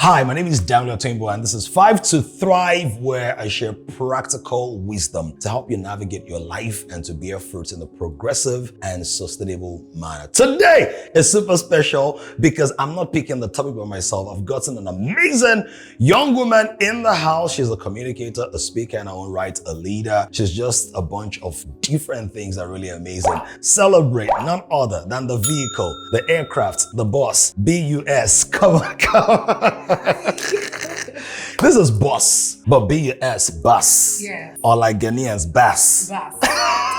Hi, my name is Damilola Oluwatoyinbo, and this is 5 to Thrive, where I share practical wisdom to help you navigate your life and to bear fruits in a progressive and sustainable manner. Today is super special because I'm not picking the topic by myself. I've gotten an amazing young woman in the house. She's a communicator, a speaker in her own right, a leader. She's just a bunch of different things that are really amazing. Celebrate none other than the vehicle, the aircraft, the boss, BUS. Come on. This is boss, but BUS, bus. Yes. Or like Ghanaians, bass. Bus.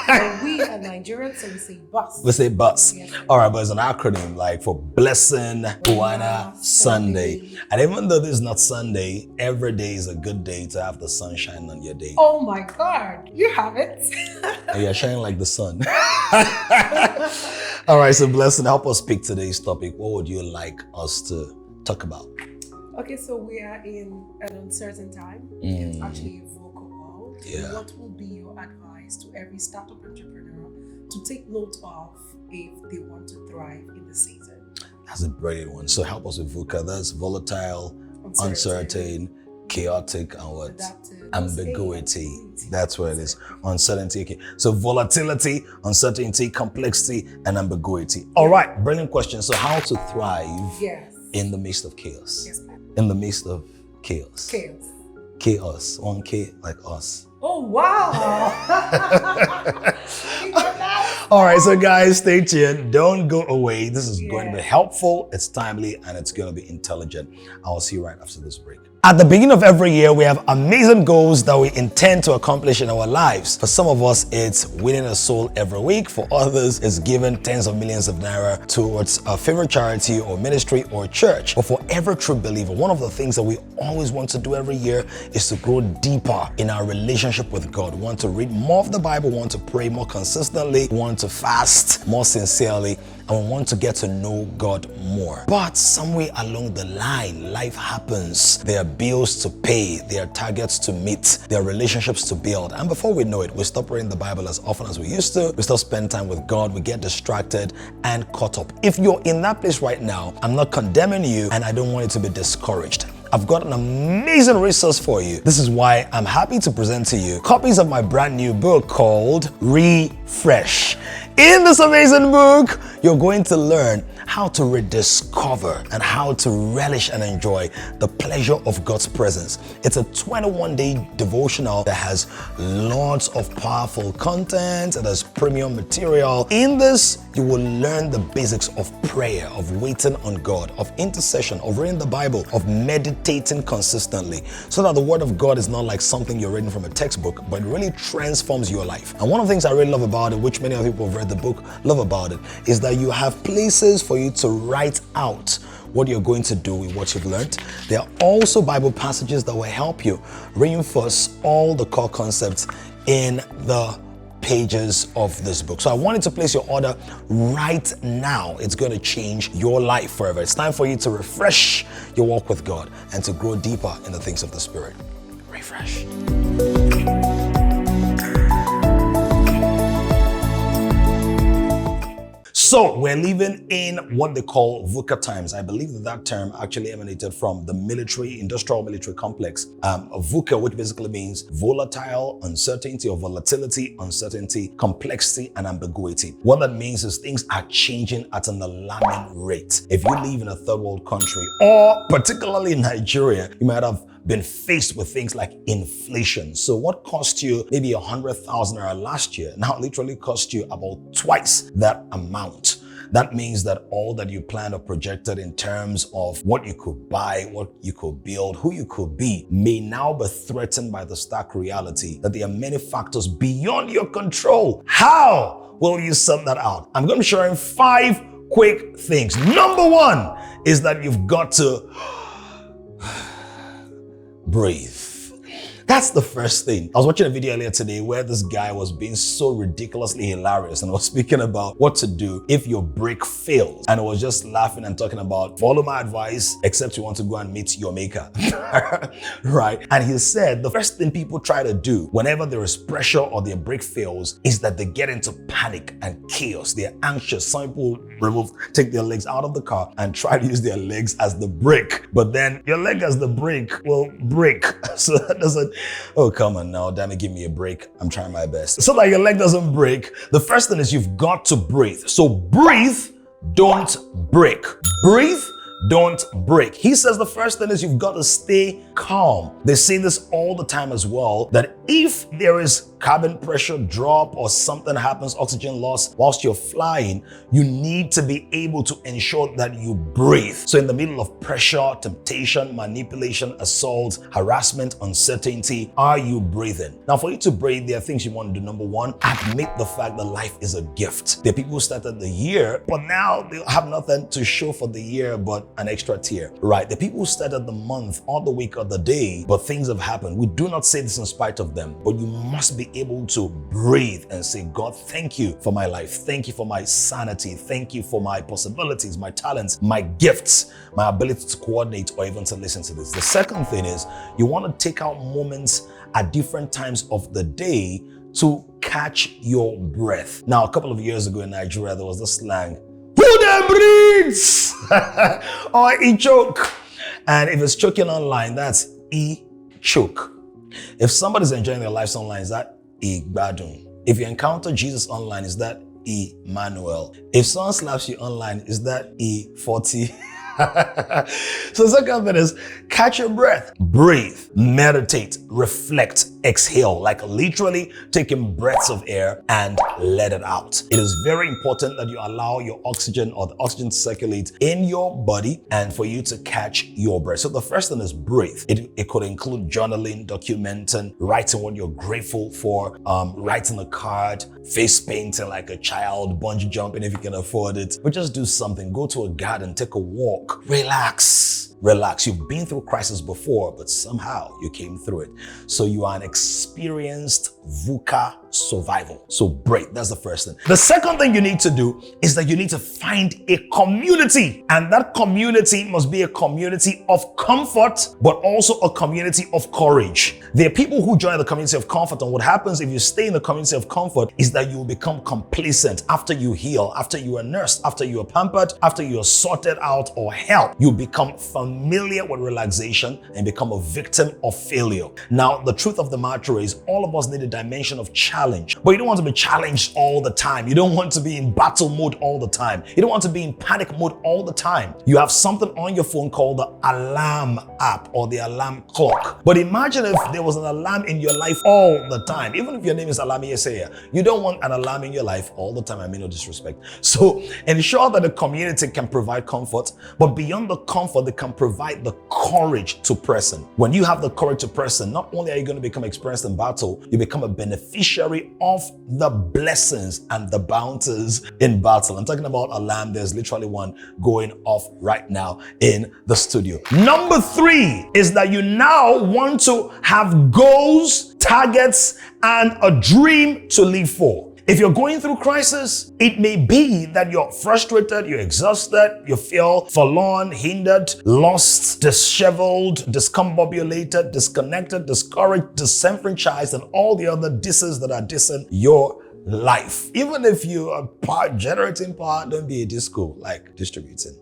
And we are Nigerians, so we say bus. We say bus. Yes. All right, but it's an acronym like for Blessing Buana Sunday. And even though this is not Sunday, every day is a good day to have the sunshine on your day. Oh my God, you have it. And you're shining like the sun. All right, so Blessing, help us pick today's topic. What would you like us to talk about? Okay, so we are in an uncertain time. It's actually a VUCA world. Yeah. What will be your advice to every startup entrepreneur to take note of if they want to thrive in the season? That's a brilliant one. So help us with VUCA. That's volatile, uncertain, chaotic, and what? Adaptive. Ambiguity. That's what it is. Uncertainty. Okay. So volatility, uncertainty, complexity, and ambiguity. All right. Brilliant question. So how to thrive in the midst of chaos? Yes, ma'am. In the midst of chaos. Chaos. Chaos. 1K like us. Oh, wow. All right, so guys, stay tuned. Don't go away. This is going to be helpful, it's timely, and it's going to be intelligent. I'll see you right after this break. At the beginning of every year, we have amazing goals that we intend to accomplish in our lives. For some of us, it's winning a soul every week. For others, it's giving tens of millions of naira towards a favorite charity or ministry or church. But for every true believer, one of the things that we always want to do every year is to grow deeper in our relationship with God. We want to read more of the Bible, we want to pray more consistently, we want to fast more sincerely, and we want to get to know God more. But somewhere along the line, life happens. There are bills to pay, there are targets to meet, there are relationships to build. And before we know it, we stop reading the Bible as often as we used to. We stop spending time with God, we get distracted and caught up. If you're in that place right now, I'm not condemning you and I don't want you to be discouraged. I've got an amazing resource for you. This is why I'm happy to present to you copies of my brand new book called Refresh. In this amazing book, you're going to learn how to rediscover and how to relish and enjoy the pleasure of God's presence. It's a 21-day devotional that has lots of powerful content. It has premium material. In this, you will learn the basics of prayer, of waiting on God, of intercession, of reading the Bible, of meditating consistently, so that the Word of God is not like something you're reading from a textbook, but it really transforms your life. And one of the things I really love about it, which many other people who have read the book love about it, is that you have places for you to write out what you're going to do with what you've learned. There are also Bible passages that will help you reinforce all the core concepts in the pages of this book. So I wanted to place your order right now. It's going to change your life forever. It's time for you to refresh your walk with God and to grow deeper in the things of the Spirit. Refresh. So we're living in what they call VUCA times. I believe that term actually emanated from the industrial military complex. VUCA, which basically means volatile, uncertainty or volatility, uncertainty, complexity, and ambiguity. What that means is things are changing at an alarming rate. If you live in a third world country, or particularly in Nigeria, you might have been faced with things like inflation. So what cost you maybe 100,000 naira last year now literally cost you about twice that amount. That means that all that you planned or projected in terms of what you could buy, what you could build, who you could be, may now be threatened by the stark reality that there are many factors beyond your control. How will you sort that out? I'm going to share 5 quick things. Number 1 is that you've got to breathe. That's the first thing. I was watching a video earlier today where this guy was being so ridiculously hilarious and was speaking about what to do if your brake fails. And I was just laughing and talking about, follow my advice, except you want to go and meet your maker. Right? And he said the first thing people try to do whenever there is pressure or their brake fails is that they get into panic and chaos. They're anxious. Some people take their legs out of the car and try to use their legs as the brake. But then your leg as the brake will break. So that doesn't, oh, come on now, damn it, give me a break. I'm trying my best. So that your leg doesn't break, the first thing is you've got to breathe. So breathe, don't break. Breathe, don't break. He says the first thing is you've got to stay calm. They say this all the time as well, that if there is cabin pressure drop or something happens, oxygen loss whilst you're flying, you need to be able to ensure that you breathe. So in the middle of pressure, temptation, manipulation, assault, harassment, uncertainty, are you breathing? Now, for you to breathe, there are things you want to do. Number one, admit the fact that life is a gift. There are people who started the year, but now they have nothing to show for the year but an extra tear, right? The people who started the month or the week or the day, but things have happened. We do not say this in spite of them, but you must be able to breathe and say, God, thank you for my life. Thank you for my sanity. Thank you for my possibilities, my talents, my gifts, my ability to coordinate or even to listen to this. The second thing is you want to take out moments at different times of the day to catch your breath. Now, a couple of years ago in Nigeria, there was this slang, who them breathes? Or he choke. And if it's choking online, that's he choke. If somebody's enjoying their lives online, is that 𝐸gbádùn? If you encounter Jesus online, is that 𝐸mmanuel? If someone slaps you online, is that 𝐸40? So the second thing is catch your breath, breathe, meditate, reflect, exhale, like literally taking breaths of air and let it out. It is very important that you allow your oxygen or the oxygen to circulate in your body and for you to catch your breath. So the first thing is breathe. It could include journaling, documenting, writing what you're grateful for, writing a card, face painting like a child, bungee jumping if you can afford it, or just do something. Go to a garden, take a walk, relax. Relax. You've been through crisis before, but somehow you came through it. So you are an experienced VUCA survival. So breathe. That's the first thing. The second thing you need to do is that you need to find a community. And that community must be a community of comfort, but also a community of courage. There are people who join the community of comfort, and what happens if you stay in the community of comfort is that you will become complacent after you heal, after you are nursed, after you are pampered, after you are sorted out or helped. You become familiar with relaxation and become a victim of failure. Now, the truth of the matter is all of us need a dimension of challenge, but you don't want to be challenged all the time. You don't want to be in battle mode all the time. You don't want to be in panic mode all the time. You have something on your phone called the alarm app or the alarm clock. But imagine if there was an alarm in your life all the time. Even if your name is Alami Yesaya, you don't want an alarm in your life all the time. I mean, no disrespect. So ensure that the community can provide comfort, but beyond the comfort, they can provide the courage to press in. When you have the courage to press in, not only are you going to become experienced in battle, you become a beneficiary of the blessings and the bounties in battle. I'm talking about alarm. There's literally one going off right now in the studio. Number 3 is that you now want to have goals, targets, and a dream to live for. If you're going through crisis, it may be that you're frustrated, you're exhausted, you feel forlorn, hindered, lost, disheveled, discombobulated, disconnected, discouraged, disenfranchised, and all the other disses that are dissing your life. Even if you are generating power, don't be a disco, like distributing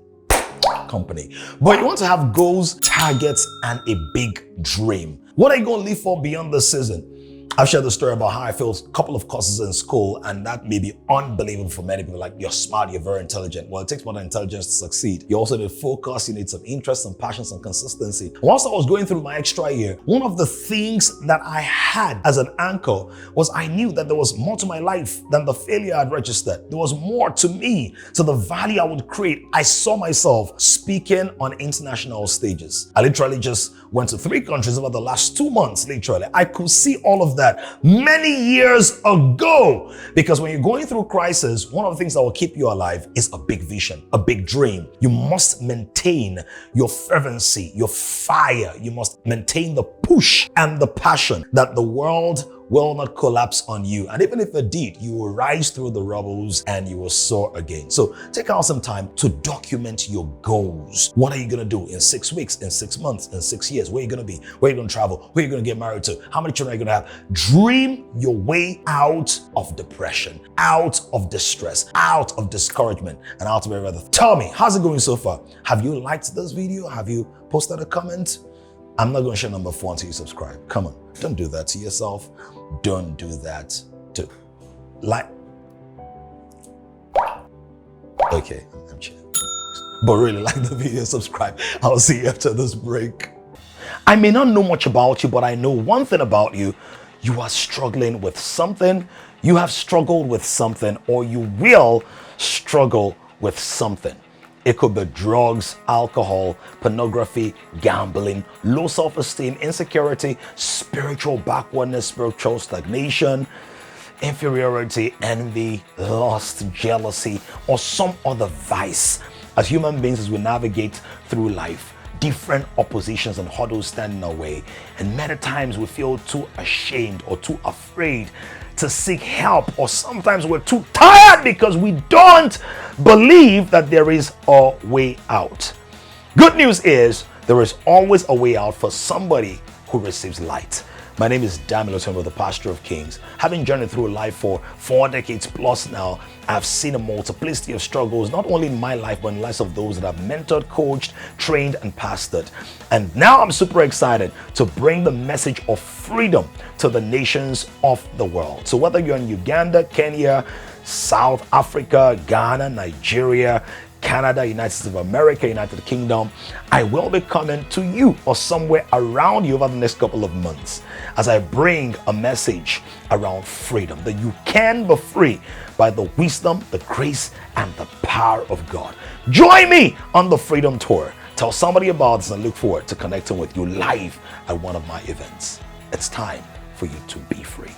company. But you want to have goals, targets, and a big dream. What are you going to live for beyond the season? I've shared the story about how I failed a couple of courses in school, and that may be unbelievable for many people. Like, you're smart, you're very intelligent. Well, it takes more than intelligence to succeed. You also need focus, you need some interest, and passion, and consistency. Whilst I was going through my extra year, one of the things that I had as an anchor was I knew that there was more to my life than the failure I'd registered. There was more to me, to the value I would create. I saw myself speaking on international stages. I literally just went to 3 countries over the last 2 months, literally. I could see all of that. that many years ago. Because when you're going through crisis, one of the things that will keep you alive is a big vision, a big dream. You must maintain your fervency, your fire. You must maintain the push and the passion that the world will not collapse on you. And even if it did, you will rise through the rubbles and you will soar again. So take out some time to document your goals. What are you going to do in 6 weeks, in 6 months, in 6 years? Where are you going to be? Where are you going to travel? Who are you going to get married to? How many children are you going to have? Dream your way out of depression, out of distress, out of discouragement, and out of everything. Tell me, how's it going so far? Have you liked this video? Have you posted a comment? I'm not going to share number 4 until you subscribe. Come on, don't do that to yourself. Don't do that to like. Okay, I'm chilling. But really like the video, subscribe. I'll see you after this break. I may not know much about you, but I know one thing about you. You are struggling with something. You have struggled with something, or you will struggle with something. It could be drugs, alcohol, pornography, gambling, low self-esteem, insecurity, spiritual backwardness, spiritual stagnation, inferiority, envy, lust, jealousy, or some other vice. As human beings, as we navigate through life, different oppositions and hurdles stand in our way. And many times we feel too ashamed or too afraid to seek help, or sometimes we're too tired because we don't believe that there is a way out. Good news is there is always a way out for somebody who receives light. My name is Damilola Oluwatoyinbo, the pastor of kings. Having journeyed through life for 4 decades plus now, I've seen a multiplicity of struggles, not only in my life, but in the lives of those that I've mentored, coached, trained, and pastored. And now I'm super excited to bring the message of freedom to the nations of the world. So whether you're in Uganda, Kenya, South Africa, Ghana, Nigeria, Canada, United States of America, United Kingdom, I will be coming to you or somewhere around you over the next couple of months as I bring a message around freedom, that you can be free by the wisdom, the grace, and the power of God. Join me on the Freedom Tour. Tell somebody about this and look forward to connecting with you live at one of my events. It's time for you to be free.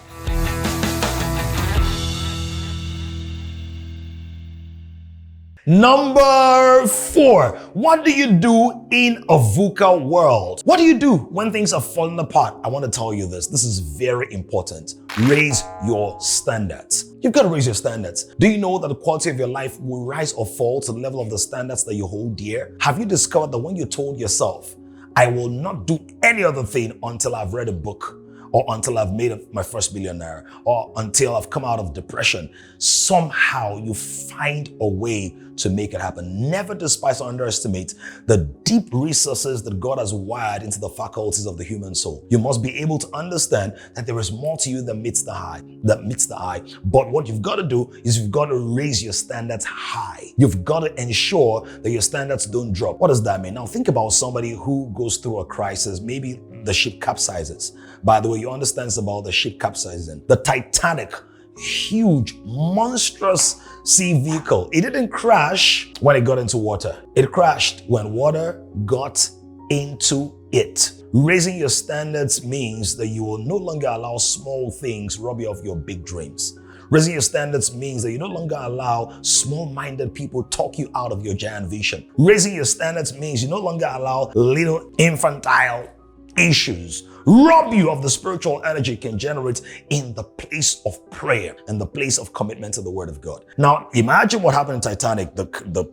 Number 4, what do you do in a VUCA world? What do you do when things are falling apart? I want to tell you this. This is very important. Raise your standards. You've got to raise your standards. Do you know that the quality of your life will rise or fall to the level of the standards that you hold dear? Have you discovered that when you told yourself, I will not do any other thing until I've read a book, or until I've made my first millionaire, or until I've come out of depression, somehow you find a way to make it happen. Never despise or underestimate the deep resources that God has wired into the faculties of the human soul. You must be able to understand that there is more to you than meets the eye. But what you've got to do is you've got to raise your standards high. You've got to ensure that your standards don't drop. What does that mean? Now think about somebody who goes through a crisis. Maybe the ship capsizes. By the way, you understand about the ship capsizing. The Titanic, huge, monstrous sea vehicle. It didn't crash when it got into water. It crashed when water got into it. Raising your standards means that you will no longer allow small things rob you of your big dreams. Raising your standards means that you no longer allow small-minded people talk you out of your giant vision. Raising your standards means you no longer allow little infantile issues rob you of the spiritual energy you can generate in the place of prayer and the place of commitment to the Word of God. Now, imagine what happened in Titanic. The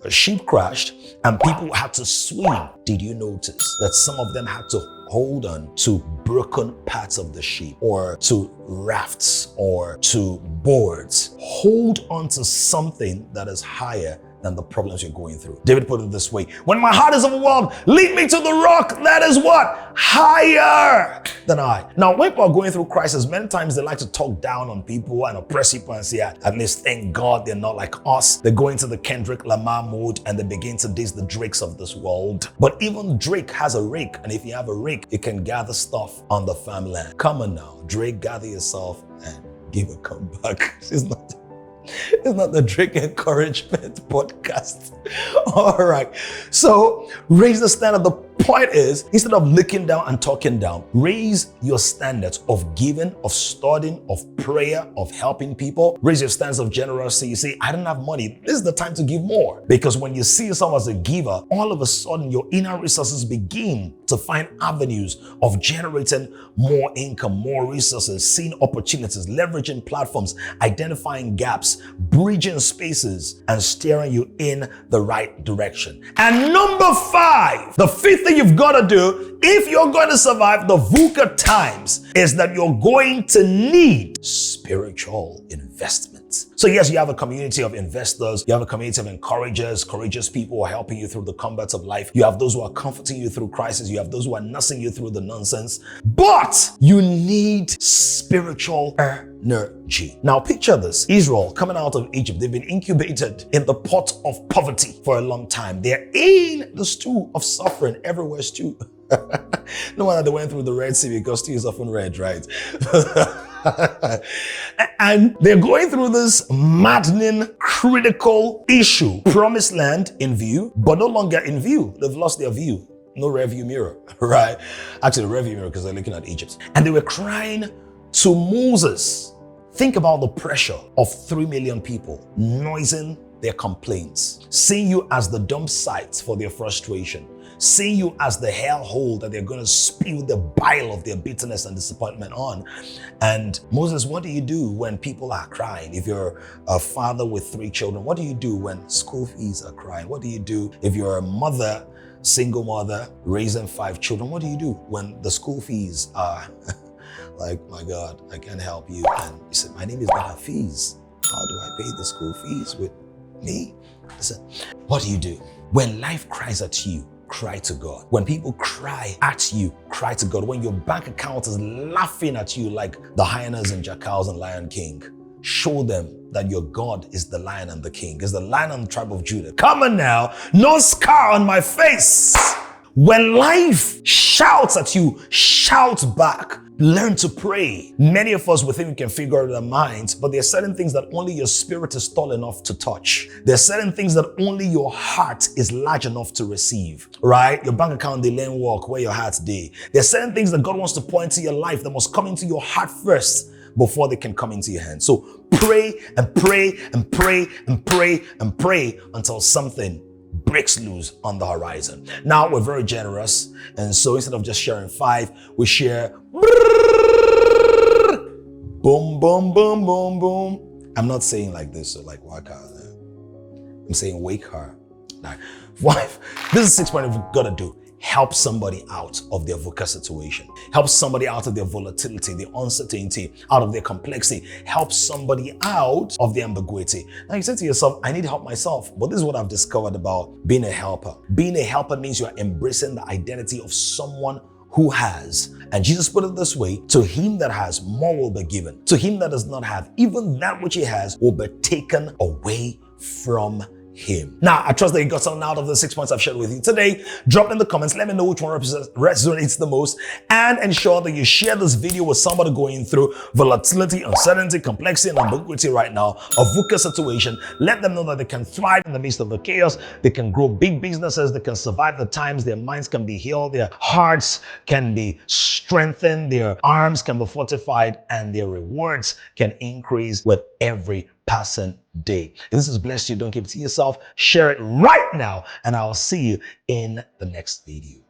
ship crashed and people had to swim. Did you notice that some of them had to hold on to broken parts of the ship, or to rafts, or to boards? Hold on to something that is higher than the problems you're going through. David put it this way: when my heart is overwhelmed, lead me to the rock that is what? Higher than I. Now, when people are going through crisis, many times they like to talk down on people and oppress people and say, at least thank God they're not like us. They go into the Kendrick Lamar mode and they begin to diss the Drakes of this world. But even Drake has a rake, and if you have a rake, you can gather stuff on the farmland. Come on now, Drake, gather yourself and give a comeback. It's not the Drake Encouragement podcast. All right. So raise the standard. The point is, instead of looking down and talking down, raise your standards of giving, of studying, of prayer, of helping people. Raise your standards of generosity. You say, I don't have money. This is the time to give more. Because when you see yourself as a giver, all of a sudden your inner resources begin to find avenues of generating more income, more resources, seeing opportunities, leveraging platforms, identifying gaps, bridging spaces, and steering you in the right direction. And number 5, the 5th thing you've got to do if you're going to survive the VUCA times is that you're going to need spiritual investment. So yes, you have a community of investors, you have a community of encouragers, courageous people who are helping you through the combats of life. You have those who are comforting you through crisis. You have those who are nursing you through the nonsense. But you need spiritual energy. Now picture this. Israel coming out of Egypt, they've been incubated in the pot of poverty for a long time. They're in the stew of suffering, everywhere stew. No wonder they went through the Red Sea, because stew is often red, right? And they're going through this maddening, critical issue. Promised land in view, but no longer in view. They've lost their view. No rear view mirror, right? Actually, rear view mirror, because they're looking at Egypt. And they were crying to Moses. Think about the pressure of 3 million people noising their complaints, seeing you as the dump site for their frustration, seeing you as the hellhole that they're going to spew the bile of their bitterness and disappointment on. And Moses, what do you do when people are crying? If you're a father with 3 children, what do you do when school fees are crying? What do you do if you're a mother, single mother, raising 5 children? What do you do when the school fees are like, my God, I can't help you? And you said, my name is not fees. How do I pay the school fees with me? Listen, what do you do when life cries at you? Cry to God. When people cry at you, cry to God. When your bank account is laughing at you like the hyenas and jackals and Lion King, show them that your God is the Lion and the King, is the Lion and the tribe of Judah. Come on now, no scar on my face. When life shouts at you, shout back. Learn to pray. Many of us, we think we can figure out our minds, but there are certain things that only your spirit is tall enough to touch. There are certain things that only your heart is large enough to receive, right? Your bank account, they lane walk where your heart's day. There are certain things that God wants to pour into your life that must come into your heart first before they can come into your hand. So pray and pray and pray and pray and pray until something breaks loose on the horizon. Now we're very generous, and so instead of just sharing 5, we share boom, boom, boom, boom, boom. I'm not saying like this, so like waka. I'm saying wake her. Like, wife, this is 6 point we've got to do. Help somebody out of their VUCA situation. Help somebody out of their volatility, their uncertainty, out of their complexity. Help somebody out of their ambiguity. Now you say to yourself, I need help myself. But this is what I've discovered about being a helper. Being a helper means you are embracing the identity of someone who has. And Jesus put it this way, to him that has, more will be given. To him that does not have, even that which he has will be taken away from him. Now, I trust that you got something out of the 6 points I've shared with you today. Drop in the comments. Let me know which one resonates the most, and ensure that you share this video with somebody going through volatility, uncertainty, complexity, and ambiguity right now, a VUCA situation. Let them know that they can thrive in the midst of the chaos. They can grow big businesses. They can survive the times. Their minds can be healed. Their hearts can be strengthened. Their arms can be fortified, and their rewards can increase with every passing day. If this has blessed you, don't keep it to yourself. Share it right now, and I'll see you in the next video.